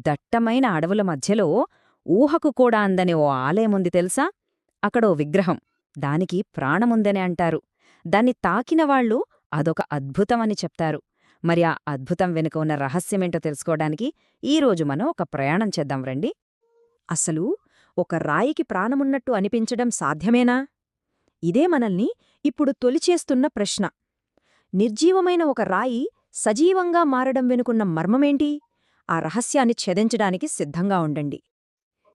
దట్టమైన అడవుల మధ్యలో ఊహకు కూడా అందని ఓ ఆలయముంది తెలుసా? అక్కడో విగ్రహం. దానికి ప్రాణముందని అంటారు. దాన్ని తాకినవాళ్లు అదొక అద్భుతమని చెప్తారు. మరి ఆ అద్భుతం వెనుక ఉన్న రహస్యమేంటో తెలుసుకోవడానికి ఈరోజు మనం ఒక ప్రయాణం చేద్దాం రండి. అసలు ఒక రాయికి ప్రాణమున్నట్టు అనిపించడం సాధ్యమేనా? ఇదే మనల్ని ఇప్పుడు తొలిచేస్తున్న ప్రశ్న. నిర్జీవమైన ఒక రాయి సజీవంగా మారడం వెనుకున్న మర్మమేంటి? ఆ రహస్యాన్ని ఛేదించడానికి సిద్ధంగా ఉండండి.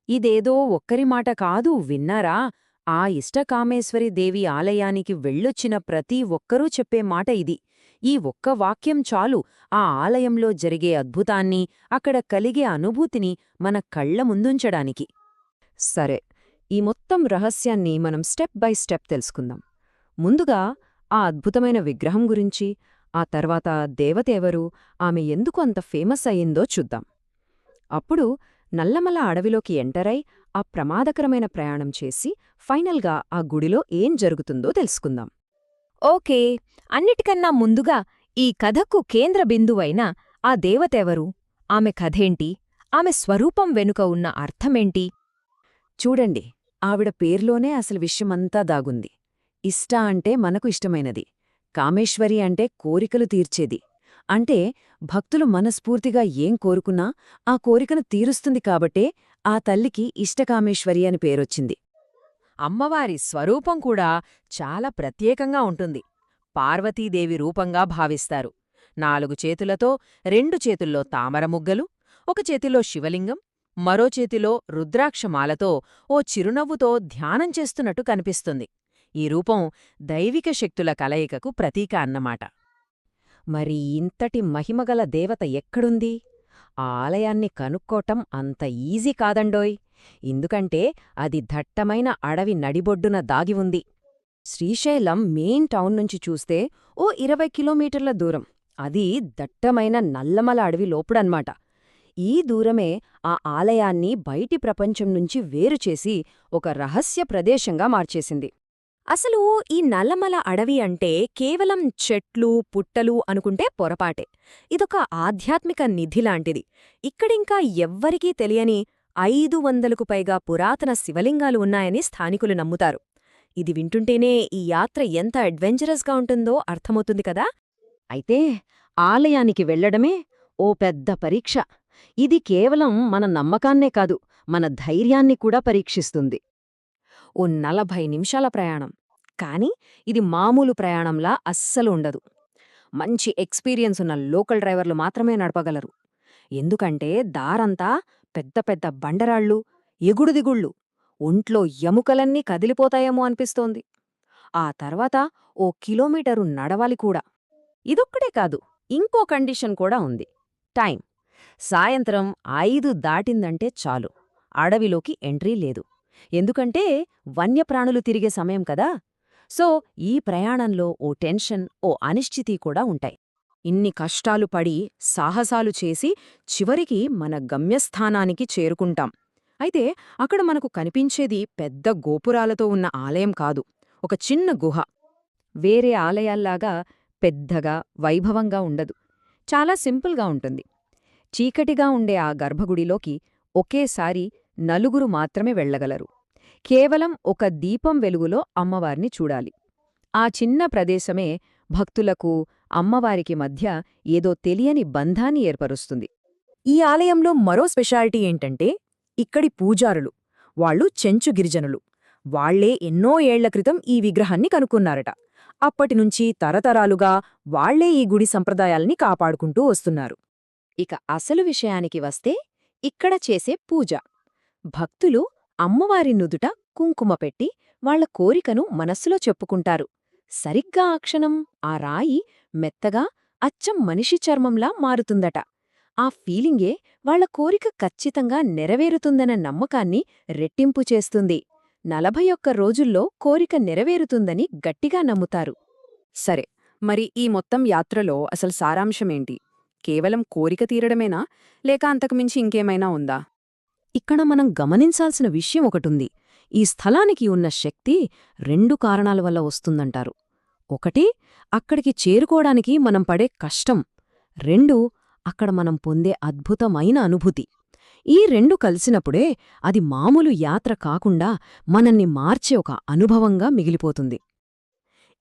ఇదేదో ఒక్కరి మాట కాదు, విన్నారా? ఆ ఇష్టకామేశ్వరి దేవి ఆలయానికి వెళ్ళొచ్చిన ప్రతి ఒక్కరూ చెప్పే మాట ఇది. ఈ ఒక్క వాక్యం చాలు ఆ ఆలయంలో జరిగే అద్భుతాన్ని, అక్కడ కలిగే అనుభూతిని మన కళ్ల ముందుంచడానికి. సరే, ఈ మొత్తం రహస్యాన్ని మనం స్టెప్ బై స్టెప్ తెలుసుకుందాం. ముందుగా ఆ అద్భుతమైన విగ్రహం గురించి, ఆ తర్వాత దేవత ఎవరు, ఆమె ఎందుకు అంత ఫేమస్ అయ్యిందో చూద్దాం. అప్పుడు నల్లమల అడవిలోకి ఎంటరై ఆ ప్రమాదకరమైన ప్రయాణం చేసి ఫైనల్గా ఆ గుడిలో ఏం జరుగుతుందో తెలుసుకుందాం. ఓకే, అన్నిటికన్నా ముందుగా ఈ కథకు కేంద్ర బిందువైన ఆ దేవతెవరు, ఆమె కథేంటి, ఆమె స్వరూపం వెనుక ఉన్న అర్థమేంటి? చూడండి, ఆవిడ పేర్లోనే అసలు విషయమంతా దాగుంది. ఇష్ట అంటే మనకు ఇష్టమైనది, కామేశ్వరి అంటే కోరికలు తీర్చేది. అంటే భక్తులు మనస్ఫూర్తిగా ఏం కోరుకున్నా ఆ కోరికను తీరుస్తుంది కాబట్టే ఆ తల్లికి ఇష్టకామేశ్వరి అని పేరొచ్చింది. అమ్మవారి స్వరూపం కూడా చాలా ప్రత్యేకంగా ఉంటుంది. పార్వతీదేవి రూపంగా భావిస్తారు. 4 చేతులతో, 2 చేతుల్లో తామరముగ్గలు, ఒక చేతిలో శివలింగం, మరో చేతిలో రుద్రాక్షమాలతో ఓ చిరునవ్వుతో ధ్యానం చేస్తున్నట్టు కనిపిస్తుంది. ఈ రూపం దైవిక శక్తుల కలయికకు ప్రతీక అన్నమాట. మరి ఇంతటి మహిమగల దేవత ఎక్కడుంది? ఆ ఆలయాన్ని కనుక్కోటం అంత ఈజీ కాదండోయ్. ఎందుకంటే అది దట్టమైన అడవి నడిబొడ్డున దాగి ఉంది. శ్రీశైలం మెయిన్ టౌన్ నుంచి చూస్తే ఓ 20 కిలోమీటర్ల దూరం. అది దట్టమైన నల్లమల అడవి లోపుడన్మాట. ఈ దూరమే ఆ ఆలయాన్ని బయటి ప్రపంచం నుంచి వేరుచేసి ఒక రహస్య ప్రదేశంగా మార్చేసింది. అసలు ఈ నల్లమల అడవి అంటే కేవలం చెట్లు, పుట్టలు అనుకుంటే పొరపాటే. ఇదొక ఆధ్యాత్మిక నిధిలాంటిది. ఇక్కడింకా ఎవ్వరికీ తెలియని 500కు పైగా పురాతన శివలింగాలు ఉన్నాయని స్థానికులు నమ్ముతారు. ఇది వింటుంటేనే ఈ యాత్ర ఎంత అడ్వెంచరస్గా ఉంటుందో అర్థమవుతుంది కదా. అయితే ఆలయానికి వెళ్లడమే ఓ పెద్ద పరీక్ష. ఇది కేవలం మన నమ్మకాన్నే కాదు, మన ధైర్యాన్ని కూడా పరీక్షిస్తుంది. ఓ 40 నిమిషాల ప్రయాణం. కానీ ఇది మామూలు ప్రయాణంలా అస్సలు ఉండదు. మంచి ఎక్స్పీరియన్స్ ఉన్న లోకల్ డ్రైవర్లు మాత్రమే నడపగలరు. ఎందుకంటే దారంతా పెద్ద పెద్ద బండరాళ్ళు, ఎగుడుదిగుళ్ళు, ఒంట్లో ఎముకలన్నీ కదిలిపోతాయేమో అనిపిస్తోంది. ఆ తర్వాత ఓ కిలోమీటరు నడవాలి కూడా. ఇదొక్కడే కాదు, ఇంకో కండిషన్ కూడా ఉంది. టైం. సాయంత్రం 5 దాటిందంటే చాలు, అడవిలోకి ఎంట్రీ లేదు. ఎందుకంటే వన్యప్రాణులు తిరిగే సమయం కదా. సో ఈ ప్రయాణంలో ఓ టెన్షన్, ఓ అనిశ్చితి కూడా ఉంటాయి. ఇన్ని కష్టాలు పడి, సాహసాలు చేసి చివరికి మన గమ్యస్థానానికి చేరుకుంటాం. అయితే అక్కడ మనకు కనిపించేది పెద్ద గోపురాలతో ఉన్న ఆలయం కాదు, ఒక చిన్న గుహ. వేరే ఆలయాల్లాగా పెద్దగా, వైభవంగా ఉండదు. చాలా సింపుల్గా ఉంటుంది. చీకటిగా ఉండే ఆ గర్భగుడిలోకి ఒకేసారి 4 మాత్రమే వెళ్లగలరు. కేవలం ఒక దీపం వెలుగులో అమ్మవారిని చూడాలి. ఆ చిన్న ప్రదేశమే భక్తులకు, అమ్మవారికి మధ్య ఏదో తెలియని బంధాన్ని ఏర్పరుస్తుంది. ఈ ఆలయంలో మరో స్పెషాలిటీ ఏంటంటే ఇక్కడి పూజారులు. వాళ్ళు చెంచు గిరిజనులు. వాళ్లే ఎన్నో ఏళ్ల క్రితం ఈ విగ్రహాన్ని కనుక్కున్నారట. అప్పటినుంచి తరతరాలుగా వాళ్లే ఈ గుడి సంప్రదాయాల్ని కాపాడుకుంటూ వస్తున్నారు. ఇక అసలు విషయానికి వస్తే ఇక్కడ చేసే పూజ. భక్తులు అమ్మవారి నుదుట కుంకుమ పెట్టి వాళ్ల కోరికను మనస్సులో చెప్పుకుంటారు. సరిగ్గా ఆ క్షణం ఆ రాయి మెత్తగా అచ్చం మనిషి చర్మంలా మారుతుందట. ఆ ఫీలింగే వాళ్ల కోరిక ఖచ్చితంగా నెరవేరుతుందన్న నమ్మకాన్ని రెట్టింపు చేస్తుంది. 41 రోజుల్లో కోరిక నెరవేరుతుందని గట్టిగా నమ్ముతారు. సరే, మరి ఈ మొత్తం యాత్రలో అసలు సారాంశమేంటి? కేవలం కోరిక తీరడమేనా, లేక అంతకుమించి ఇంకేమైనా ఉందా? ఇక్కడ మనం గమనించాల్సిన విషయం ఒకటుంది. ఈ స్థలానికి ఉన్న శక్తి 2 కారణాల వల్ల వస్తుందంటారు. 1, అక్కడికి చేరుకోవడానికి మనం పడే కష్టం. 2, అక్కడ మనం పొందే అద్భుతమైన అనుభూతి. ఈ రెండు కలిసినప్పుడే అది మామూలు యాత్ర కాకుండా మనల్ని మార్చే ఒక అనుభవంగా మిగిలిపోతుంది.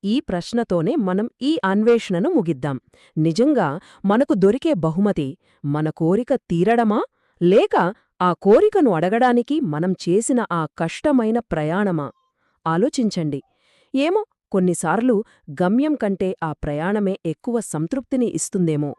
ఈ ప్రశ్నతోనే మనం ఈ అన్వేషణను ముగిద్దాం. నిజంగా మనకు దొరికే బహుమతి మన కోరిక తీరడమా, లేక ఆ కోరికను అడగడానికి మనం చేసిన ఆ కష్టమైన ప్రయాణమా? ఆలోచించండి. ఏమో, కొన్నిసార్లు గమ్యం కంటే ఆ ప్రయాణమే ఎక్కువ సంతృప్తిని ఇస్తుందేమో.